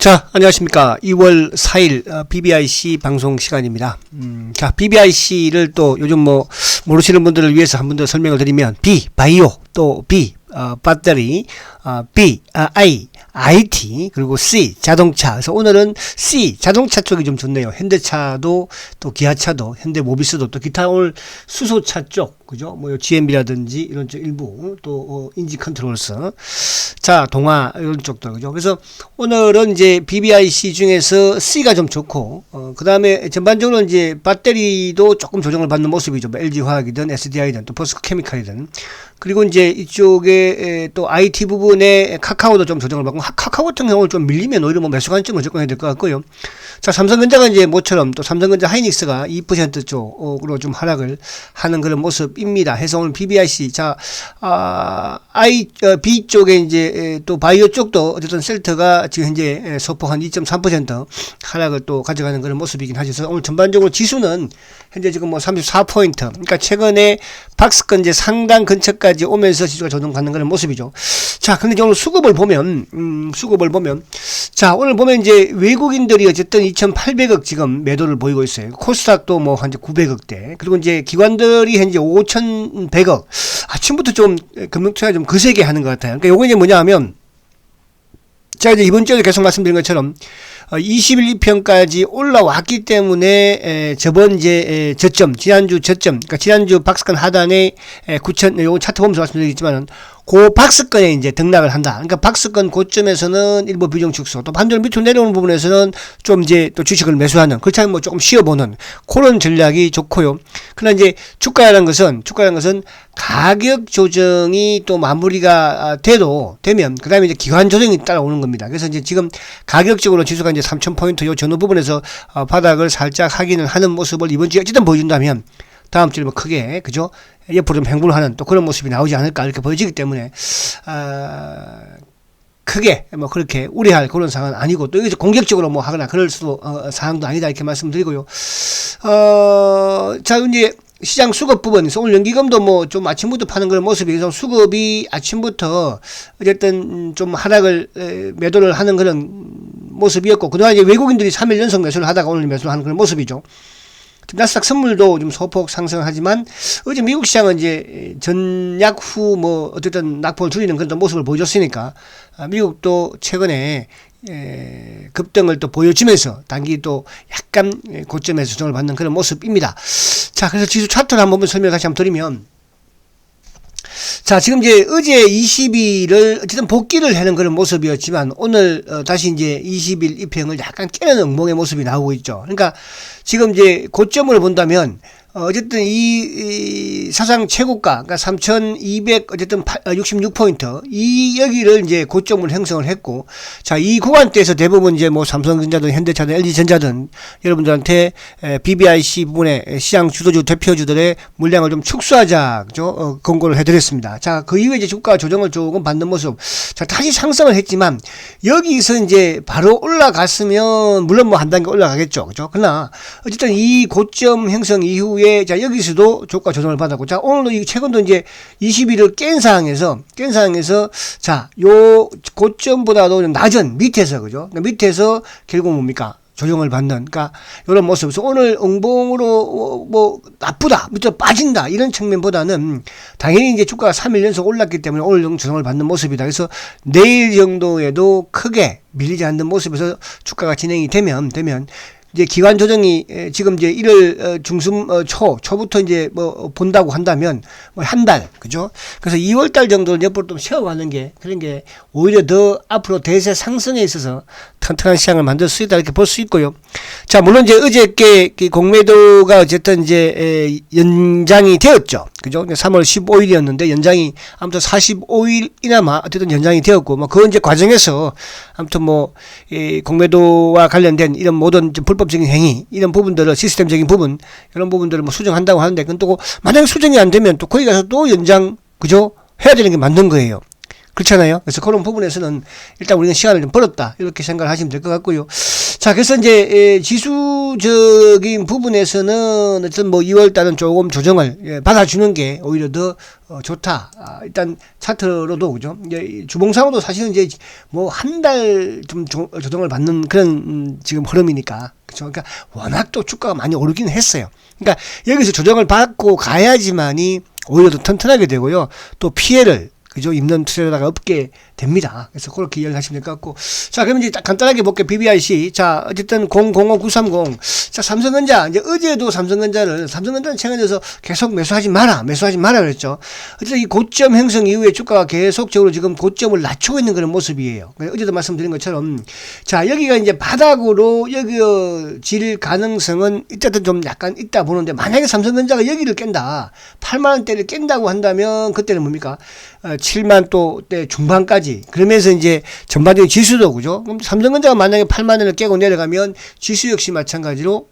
자, 안녕하십니까. 2월 4일 BBIC 방송 시간입니다. 자, BBIC를 또 요즘 뭐 모르시는 분들을 위해서 한 번 더 설명을 드리면 B, 바이오, 또 B, 배터리, B, I, IT, 그리고 C, 자동차. 그래서 오늘은 C, 자동차 쪽이 좀 좋네요. 현대차도 또 기아차도 현대모비스도 또 기타 오늘 수소차 쪽, 그죠? 뭐 GMB라든지 이런 쪽 일부 또 인지 컨트롤스, 자, 동화 이런 쪽도 그죠? 그래서 오늘은 이제 BBIC 중에서 C가 좀 좋고 그 다음에 전반적으로 이제 배터리도 조금 조정을 받는 모습이죠. 뭐 LG화학이든 SDI든 또 포스코케미칼이든. 그리고 이제 이쪽에 또 IT 부분에 카카오도 좀 조정을 받고, 카카오 같은 경우는 좀 밀리면 오히려 뭐 매수 관점을 접근해야 될 것 같고요. 자, 삼성전자가 이제 모처럼 또 삼성전자 하이닉스가 2% 쪽으로 좀 하락을 하는 그런 모습입니다. 해서 오늘 BBIC, 자, B 쪽에 이제 또 바이오 쪽도 어쨌든 셀트가 지금 현재 소폭 한 2.3% 하락을 또 가져가는 그런 모습이긴 하죠. 그래서 오늘 전반적으로 지수는 현재 지금 뭐 34포인트. 그러니까 최근에 박스권 이제 상단 근처까지 오면서 지수가 조정받는 그런 모습이죠. 자, 근데 오늘 수급을 보면, 자, 오늘 보면 이제 외국인들이 어쨌든 2,800억 지금 매도를 보이고 있어요. 코스닥도 뭐 한 900억대. 그리고 이제 기관들이 현재 5,100억. 아침부터 좀 금융투자 좀 거세게 하는 것 같아요. 그러니까 요거 이제 뭐냐 하면, 제가 이제 이번 주에 계속 말씀드린 것처럼 20일 2편까지 올라왔기 때문에 저번 이제 저점, 지난주 저점, 그러니까 지난주 박스권 하단에 9천, 요거 차트 보면서 말씀드리겠지만은 그 박스권에 이제 등락을 한다. 그러니까 박스권 고점에서는 일부 비중 축소, 또 반대로 밑으로 내려오는 부분에서는 좀 이제 또 주식을 매수하는, 그렇지 않으면 뭐 조금 쉬어보는 그런 전략이 좋고요. 그러나 이제 주가라는 것은 가격 조정이 또 마무리가 되면 그 다음에 이제 기관 조정이 따라오는 겁니다. 그래서 이제 지금 가격적으로 지수가 이제 3,000포인트 요 전후 부분에서 바닥을 살짝 확인을 하는 모습을 이번 주에 어쨌든 보여준다면 다음 주에 뭐 크게, 그죠? 옆으로 좀 횡보하는 또 그런 모습이 나오지 않을까 이렇게 보여지기 때문에, 크게 뭐 그렇게 우려할 그런 상황은 아니고, 또 여기서 공격적으로 뭐 하거나 그럴 수도, 상황도 아니다 이렇게 말씀드리고요. 자, 이제 시장 수급 부분에서 오늘 연기금도 뭐 좀 아침부터 파는 그런 모습이어서 수급이 아침부터 어쨌든 좀 하락을, 매도를 하는 그런 모습이었고, 그동안 이제 외국인들이 3일 연속 매수를 하다가 오늘 매수를 하는 그런 모습이죠. 나스닥 선물도 좀 소폭 상승하지만 어제 미국 시장은 이제 전약 후 뭐 어쨌든 낙폭을 줄이는 그런 모습을 보여줬으니까 미국도 최근에 급등을 또 보여주면서 단기 또 약간 고점에서 조정을 받는 그런 모습입니다. 자, 그래서 지수 차트를 한번 설명 다시 한번 드리면, 자, 지금 이제 어제 20일을 어쨌든 복귀를 하는 그런 모습이었지만 오늘 다시 이제 20일 입형을 약간 깨는 응봉의 모습이 나오고 있죠. 그러니까 지금 이제 고점을 본다면 어쨌든 이 사상 최고가, 그러니까 3,200 어쨌든 66포인트 이 여기를 이제 고점을 형성을 했고, 자, 이 구간대에서 대부분 이제 뭐 삼성전자든 현대차든 LG전자든 여러분들한테 BBIC 부분에 시장 주도주 대표주들의 물량을 좀 축소하자, 그죠? 권고를 해드렸습니다. 자, 그 이후에 이제 주가 조정을 조금 받는 모습. 자, 다시 상승을 했지만 여기서 이제 바로 올라갔으면 물론 뭐 한 단계 올라가겠죠, 그죠? 그러나 어쨌든 이 고점 형성 이후에, 자, 여기서도 주가 조정을 받았고, 자, 오늘도 최근도 이제 20일을 깬 상황에서, 자, 요 고점보다도 낮은 밑에서, 그죠? 밑에서 결국 뭡니까? 조정을 받는, 그러니까 이런 모습에서 오늘 응봉으로 뭐 나쁘다, 밑으로 빠진다 이런 측면보다는 당연히 이제 주가가 3일 연속 올랐기 때문에 오늘 정도 조정을 받는 모습이다. 그래서 내일 정도에도 크게 밀리지 않는 모습에서 주가가 진행이 되면 이제 기관 조정이 지금 이제 1월 중순 초부터 이제 뭐 본다고 한다면 뭐 한 달, 그죠? 그래서 2월 달 정도는 옆으로 좀 쉬어가는 게, 그런 게 오히려 더 앞으로 대세 상승에 있어서 튼튼한 시장을 만들 수 있다 이렇게 볼 수 있고요. 자, 물론 이제 어저께 공매도가 어쨌든 이제 연장이 되었죠, 그죠? 3월 15일이었는데 연장이 아무튼 45일이나마 어쨌든 연장이 되었고, 뭐 그 이제 과정에서 아무튼 뭐 이 공매도와 관련된 이런 모든 불법적인 행위, 이런 부분들을 시스템적인 부분, 이런 부분들을 뭐 수정한다고 하는데, 그건 또 만약에 수정이 안 되면 또 거기 가서 또 연장, 그죠? 해야 되는 게 맞는 거예요. 그렇잖아요. 그래서 그런 부분에서는 일단 우리는 시간을 좀 벌었다 이렇게 생각을 하시면 될 것 같고요. 자, 그래서 이제 지수적인 부분에서는 어쨌든 뭐 2월 달은 조금 조정을 받아주는 게 오히려 더 좋다. 일단 차트로도 그죠. 이제 주봉상으로도 사실은 이제 뭐 한 달 좀 조정을 받는 그런 지금 흐름이니까. 그렇죠. 그러니까 워낙 또 주가가 많이 오르긴 했어요. 그러니까 여기서 조정을 받고 가야지만이 오히려 더 튼튼하게 되고요. 또 피해를 그죠? 입는 투자자가 없게 됩니다. 그래서 그렇게 이해하시면 될 것 같고. 자, 그러면 이제 간단하게 볼게요. BBRC. 자, 어쨌든 005930. 자, 삼성전자. 이제 어제도 삼성전자는 최근에서 계속 매수하지 마라 그랬죠. 어쨌든 이 고점 형성 이후에 주가가 계속적으로 지금 고점을 낮추고 있는 그런 모습이에요. 어제도 말씀드린 것처럼. 자, 여기가 이제 바닥으로 여기 질 가능성은 어쨌든 좀 약간 있다 보는데, 만약에 삼성전자가 여기를 깬다. 8만원대를 깬다고 한다면, 그때는 뭡니까? 7만 또 때 중반까지. 그러면서 이제 전반적인 지수도 그죠? 그럼 삼성전자가 만약에 8만 원을 깨고 내려가면 지수 역시 마찬가지로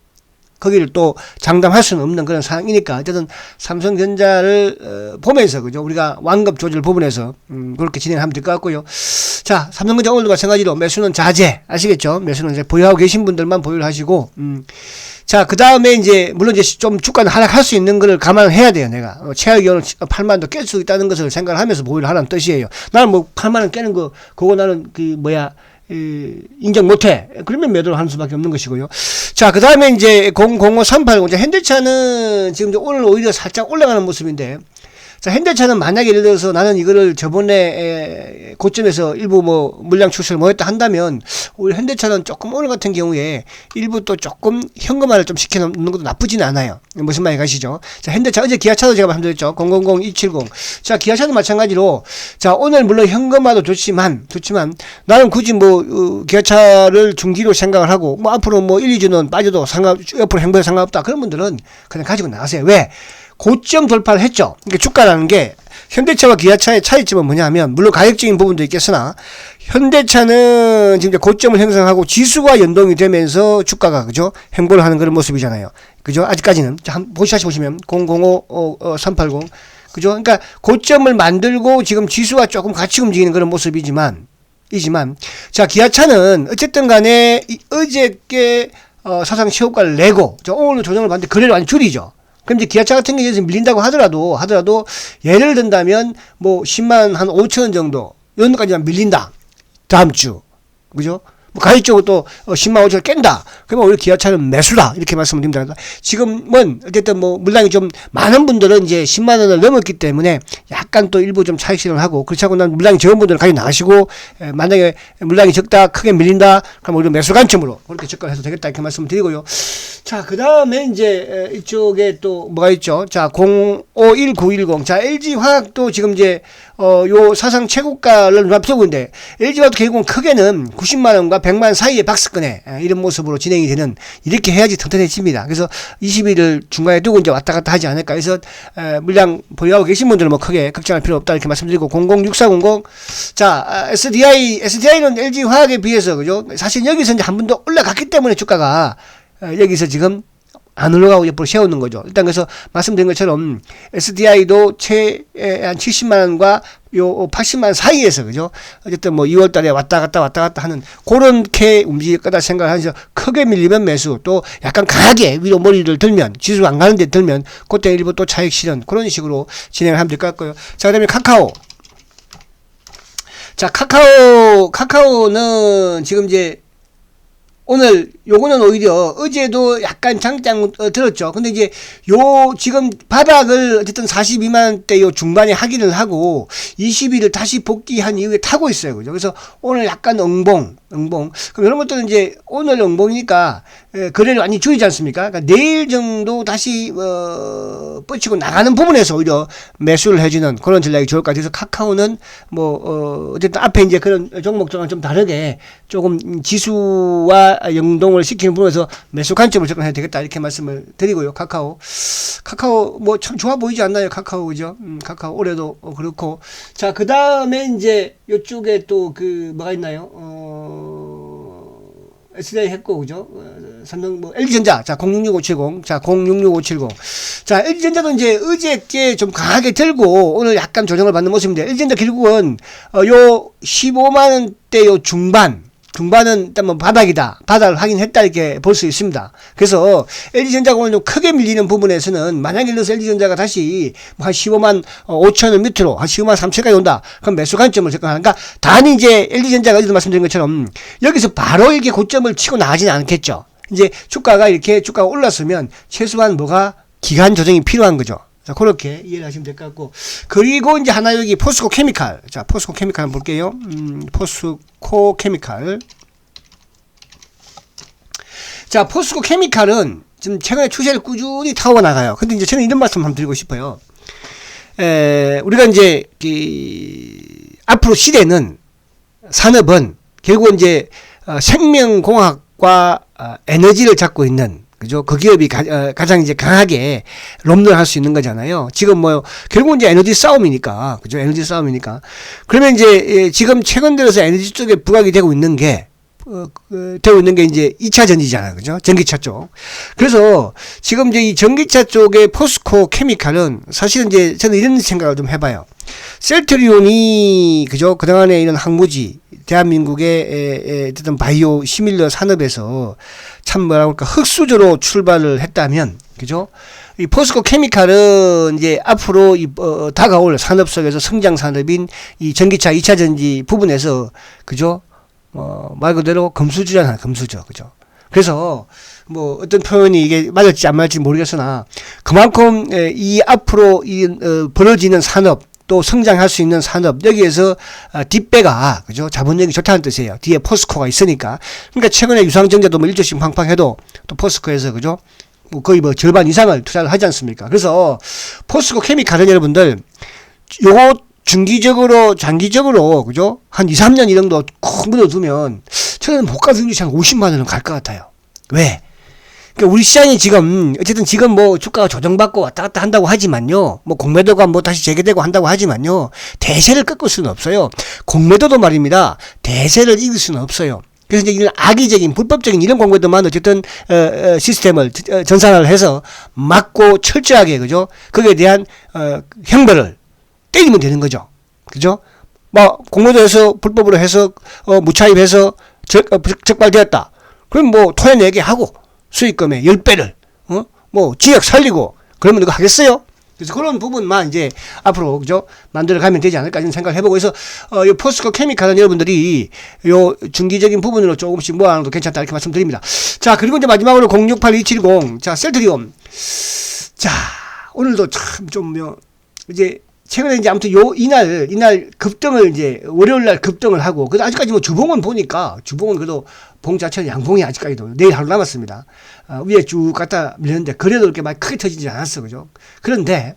거기를 또 장담할 수는 없는 그런 상황이니까 어쨌든 삼성전자를 보면서 그죠? 우리가 완급 조절 부분에서 그렇게 진행하면 될 것 같고요. 자, 삼성전자 오늘도 마찬가지로 매수는 자제 아시겠죠? 매수는 이제 보유하고 계신 분들만 보유를 하시고 자, 그 다음에 이제, 물론 이제 좀 주가는 하락할 수 있는 거를 감안해야 돼요, 내가. 최하 기온을 8만원도 깰 수 있다는 것을 생각을 하면서 보유를 하라는 뜻이에요. 나는 뭐 8만원 깨는 거, 그거 나는 인정 못해. 그러면 매도를 하는 수밖에 없는 것이고요. 자, 그 다음에 이제 005380. 현대차는 지금 오늘 오히려 살짝 올라가는 모습인데, 자, 현대차는 만약에 예를 들어서 나는 이거를 저번에 고점에서 일부 뭐 물량 출시를 뭐 했다 한다면 오히려 현대차는 조금 오늘 같은 경우에 일부 또 조금 현금화를 좀 시켜놓는 것도 나쁘지는 않아요. 무슨 말이 가시죠? 자, 현대차 어제 기아차도 제가 말씀드렸죠. 000270. 자, 기아차도 마찬가지로 자, 오늘 물론 현금화도 좋지만 나는 굳이 뭐 기아차를 중기로 생각을 하고 뭐 앞으로 뭐 1, 2주는 빠져도 옆으로 행보에 상관없다. 그런 분들은 그냥 가지고 나가세요. 왜? 고점 돌파를 했죠. 그러니까 주가라는 게 현대차와 기아차의 차이점은 뭐냐면 물론 가격적인 부분도 있겠으나 현대차는 지금 고점을 형성하고 지수와 연동이 되면서 주가가 그죠? 행보를 하는 그런 모습이잖아요. 그죠? 아직까지는 자, 다시 보시면 005380 그죠? 그러니까 고점을 만들고 지금 지수와 조금 같이 움직이는 그런 모습이지만 자, 기아차는 어쨌든 간에 어저께 사상 최고가를 내고 오늘 조정을 받는데 거래를 완전 줄이죠. 그럼 이제 기아차 같은 경우에서 밀린다고 하더라도 예를 든다면 뭐 10만 한 5천 원 정도 연도까지만 밀린다. 다음 주. 그죠? 뭐 가격적으로 또 10만 5천 원 깬다. 그러면 오히려 기아차는 매수다. 이렇게 말씀을 드립니다. 지금은 어쨌든 뭐 물량이 좀 많은 분들은 이제 10만 원을 넘었기 때문에 약간 또 일부 좀 차익 실현을 하고 그렇지 않고 난 물량이 적은 분들은 가지고 나가시고 만약에 물량이 적다 크게 밀린다 그럼 오히려 매수 관점으로 그렇게 접근해도 되겠다 이렇게 말씀을 드리고요. 자, 그 다음에 이제 이쪽에 또 뭐가 있죠? 자, 051910. 자, LG화학도 지금 이제 요 사상 최고가를 앞서고 있는데 LG화학도 결국은 크게는 90만원과 100만원 사이의 박스권에 이런 모습으로 진행이 되는 이렇게 해야지 튼튼해집니다. 그래서 20일을 중간에 두고 이제 왔다 갔다 하지 않을까. 그래서 물량 보유하고 계신 분들은 뭐 크게 걱정할 필요 없다 이렇게 말씀드리고 006400. 자, SDI는 LG화학에 비해서 그죠? 사실 여기서 이제 한 번 더 올라갔기 때문에 주가가 여기서 지금 안 올라가고 옆으로 세우는 거죠. 일단 그래서 말씀드린 것처럼 SDI도 한 70만원과 요 80만원 사이에서 그죠? 어쨌든 뭐 2월 달에 왔다 갔다 하는 그렇게 움직일 거다 생각하면서 크게 밀리면 매수 또 약간 강하게 위로 머리를 들면 지수가 안 가는 데 들면 그때 일부 또 차익 실현 그런 식으로 진행을 하면 될 것 같고요. 자, 그 다음에 카카오. 자, 카카오는 지금 이제 오늘 요거는 오히려 어제도 약간 장장 들었죠. 근데 이제 요 지금 바닥을 어쨌든 42만원대 요 중반에 하기를 하고 20일을 다시 복귀한 이후에 타고 있어요. 그죠? 그래서 오늘 약간 응봉. 그럼 이런 것들은 이제 오늘 응봉이니까 거래를 많이 줄이지 않습니까? 그러니까 내일 정도 다시 뻗치고 나가는 부분에서 오히려 매수를 해주는 그런 전략이 좋을 것 같아서 카카오는 뭐 어쨌든 앞에 이제 그런 종목들은 좀 다르게 조금 지수와 연동을 시키는 부분에서 매수 관점을 접근해야 되겠다 이렇게 말씀을 드리고요. 카카오 뭐 참 좋아 보이지 않나요? 카카오 그죠? 카카오 올해도 그렇고 자, 그 다음에 이제 요쪽에 또 그 뭐가 있나요? SDI 했고 그죠? 삼성 뭐 LG전자 자 066570 자 066570 자 LG전자도 이제 어저께 좀 강하게 들고 오늘 약간 조정을 받는 모습인데 LG전자 결국은 요 15만원대 요 중반 중반은 일단 뭐 바닥이다. 바닥을 확인했다 이렇게 볼 수 있습니다. 그래서 LG전자가 오늘 좀 크게 밀리는 부분에서는 만약에 예를 들어서 LG전자가 다시 한 15만 5천원 밑으로 한 15만 3천까지 온다. 그럼 매수 관점을 접근하니까 단히 이제 LG전자가 어제도 말씀드린 것처럼 여기서 바로 이렇게 고점을 치고 나가지는 않겠죠. 이제 주가가 올랐으면 최소한 뭐가 기간 조정이 필요한 거죠. 자, 그렇게 이해를 하시면 될 것 같고. 그리고 이제 하나 여기 포스코 케미칼. 자, 포스코 케미칼 한번 볼게요. 포스코 케미칼. 자, 포스코 케미칼은 지금 최근에 추세를 꾸준히 타고 나가요. 근데 이제 저는 이런 말씀 한번 드리고 싶어요. 우리가 이제, 앞으로 시대는, 산업은 결국은 이제, 생명공학과 에너지를 잡고 있는 그죠? 그 기업이 가장 이제 강하게 롬런할 수 있는 거잖아요. 지금 뭐 결국은 이제 에너지 싸움이니까 그죠? 에너지 싸움이니까. 그러면 이제 지금 최근 들어서 에너지 쪽에 부각이 되고 있는 게 이제 2차 전지잖아요. 그죠? 전기차 쪽. 그래서 지금 이제 이 전기차 쪽의 포스코 케미칼은 사실은 이제 저는 이런 생각을 좀 해봐요. 셀트리온이 그죠? 그동안에 이런 항무지 대한민국의 어떤 바이오 시밀러 산업에서 참 뭐라 그럴까 흑수저로 출발을 했다면 그죠? 이 포스코 케미칼은 이제 앞으로 다가올 산업 속에서 성장 산업인 이 전기차 2차 전지 부분에서 그죠? 말 그대로 금수저잖아, 금수저. 그죠? 그래서 뭐 어떤 표현이 이게 맞을지 안 맞을지 모르겠으나 그만큼 이 앞으로 벌어지는 산업 또 성장할 수 있는 산업 여기에서 뒷배가 그죠 자본력이 좋다는 뜻이에요. 뒤에 포스코가 있으니까. 그러니까 최근에 유상증자도 뭐 1조씩 팡팡해도 또 포스코에서 그죠 뭐 거의 뭐 절반 이상을 투자를 하지 않습니까? 그래서 포스코 케미칼은 여러분들 요거 중기적으로 장기적으로 그죠 한 2, 3년 이 정도 콕 묻어두면 저는 목가등록이 한 50만 원은 갈 것 같아요. 왜? 그러니까 우리 시장이 지금 어쨌든 지금 뭐 주가가 조정받고 왔다 갔다 한다고 하지만요. 뭐 공매도가 뭐 다시 재개되고 한다고 하지만요. 대세를 꺾을 수는 없어요. 공매도도 말입니다. 대세를 이길 수는 없어요. 그래서 이제 이런 악의적인 불법적인 이런 공매도만 어쨌든 시스템을 전산화를 해서 막고 철저하게 그죠? 거기에 대한 형벌을 때리면 되는 거죠. 그죠? 뭐 공매도에서 불법으로 해서 무차입해서 적발되었다. 그럼 뭐 토해내게 하고 수익금의 10배를, 뭐, 지역 살리고, 그러면 이거 하겠어요? 그래서 그런 부분만 이제 앞으로, 그죠? 만들어 가면 되지 않을까 이런 생각을 해보고, 그래서, 요 포스코 케미칼은 여러분들이 요 중기적인 부분으로 조금씩 모아놔도 괜찮다 이렇게 말씀드립니다. 자, 그리고 이제 마지막으로 068270. 자, 셀트리온. 자, 오늘도 참 좀, 이제, 최근에 이제 아무튼 이날 급등을 이제 월요일날 급등을 하고 그래도 아직까지 뭐 주봉은 보니까 주봉은 그래도 봉 자체는 양봉이 아직까지도 내일 하루 남았습니다. 위에 쭉 갖다 밀렸는데 그래도 이렇게 막 크게 터지지 않았어. 그죠? 그런데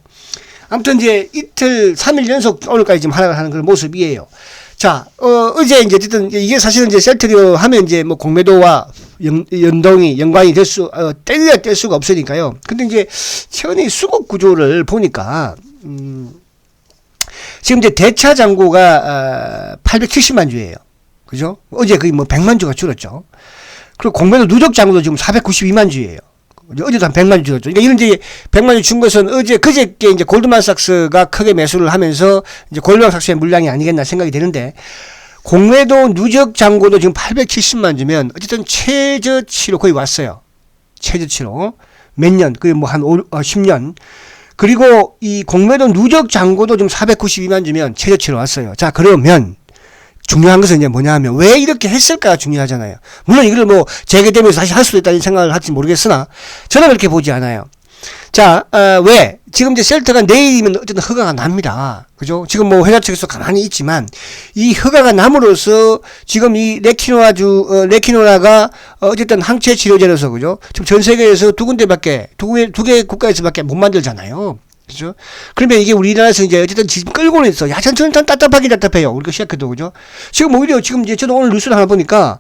아무튼 이제 이틀 3일 연속 오늘까지 지금 하락을 하는 그런 모습이에요. 자, 어제 이제 어쨌든 이게 사실은 이제 셀트리온 하면 이제 뭐 공매도와 연관이 될 뗄래야 뗄 수가 없으니까요. 근데 이제 최근에 수급 구조를 보니까 지금 이제 대차 잔고가 870만 주예요. 그죠? 어제 거의 뭐 100만 주가 줄었죠. 그리고 공매도 누적 잔고도 지금 492만 주예요. 어제도 한 100만 주 줄었죠. 그러니까 이런 이제 100만 주 준 것은 그저께 이제 골드만삭스가 크게 매수를 하면서 이제 골드만삭스의 물량이 아니겠나 생각이 되는데 공매도 누적 잔고도 지금 870만 주면 어쨌든 최저치로 거의 왔어요. 최저치로. 몇 년? 거의 뭐 한 10년. 그리고 이 공매도 누적 잔고도 좀 492만 주면 최저치로 왔어요. 자, 그러면 중요한 것은 이제 뭐냐 하면 왜 이렇게 했을까가 중요하잖아요. 물론 이걸 뭐 재개되면서 다시 할 수도 있다는 생각을 할지 모르겠으나 저는 그렇게 보지 않아요. 자, 왜? 지금 이제 셀트가 내일이면 어쨌든 허가가 납니다. 그죠? 지금 뭐 회사 측에서 가만히 있지만 이 허가가 남으로써 지금 이 레키노라가 어쨌든 항체 치료제로서 그죠? 지금 전 세계에서 두 개 국가에서밖에 못 만들잖아요. 그죠? 그러면 이게 우리나라에서 이제 어쨌든 지금 끌고는 있어. 야, 저는 답답해요. 우리가 시작해도 그죠? 지금 오히려 지금 이제 저도 오늘 뉴스를 하나 보니까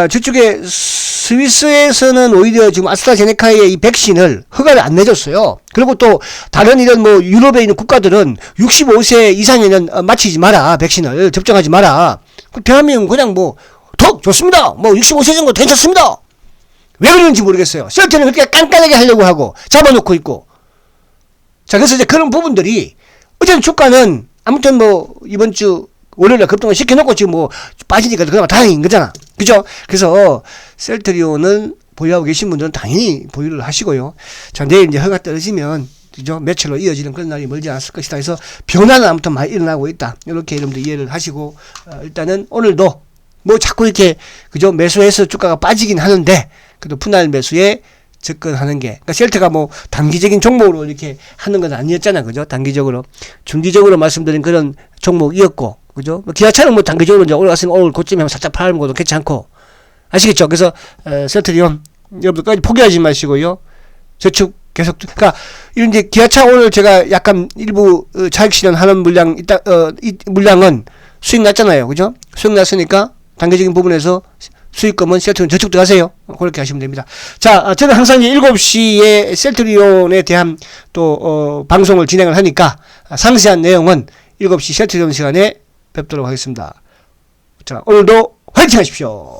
저쪽에 스위스에서는 오히려 지금 아스트라제네카의 이 백신을 허가를 안 내줬어요. 그리고 또 다른 이런 뭐 유럽에 있는 국가들은 65세 이상에는 맞히지 마라. 백신을 접종하지 마라. 대한민국은 그냥 뭐 더 좋습니다. 뭐 65세 정도 괜찮습니다. 왜 그러는지 모르겠어요. 셀트는 그렇게 깐깐하게 하려고 하고 잡아놓고 있고. 자, 그래서 이제 그런 부분들이 어쨌든 주가는 아무튼 뭐 이번 주 월요일에 급등을 시켜놓고 지금 뭐 빠지니까 그나마 다행인 거잖아. 그죠? 그래서 셀트리온을 보유하고 계신 분들은 당연히 보유를 하시고요. 자, 내일 이제 해가 떨어지면 그죠? 매출로 이어지는 그런 날이 멀지 않을 것이다. 그래서 변화는 아무튼 많이 일어나고 있다. 이렇게 여러분들 이해를 하시고 일단은 오늘도 뭐 자꾸 이렇게 그죠? 매수해서 주가가 빠지긴 하는데 그래도 분할 매수에 접근하는 게, 그러니까 셀트가 뭐 단기적인 종목으로 이렇게 하는 건 아니었잖아, 그죠? 단기적으로, 중기적으로 말씀드린 그런 종목이었고, 그죠? 뭐 기아차는 뭐 단기적으로 이제 올라갔으면 오늘 고점에 한번 살짝 팔는 것도 괜찮고, 아시겠죠? 그래서 셀트리온 여러분들까지 포기하지 마시고요. 저축 계속, 그러니까 이런 이제 기아차 오늘 제가 약간 일부 차익 실현하는 물량 물량은 수익 났잖아요, 그죠? 수익 났으니까 단기적인 부분에서 수익금은 셀트리온 저축 들어가세요. 그렇게 하시면 됩니다. 자, 저는 항상 7시에 셀트리온에 대한 또 방송을 진행을 하니까 상세한 내용은 7시 셀트리온 시간에 뵙도록 하겠습니다. 자, 오늘도 화이팅 하십시오.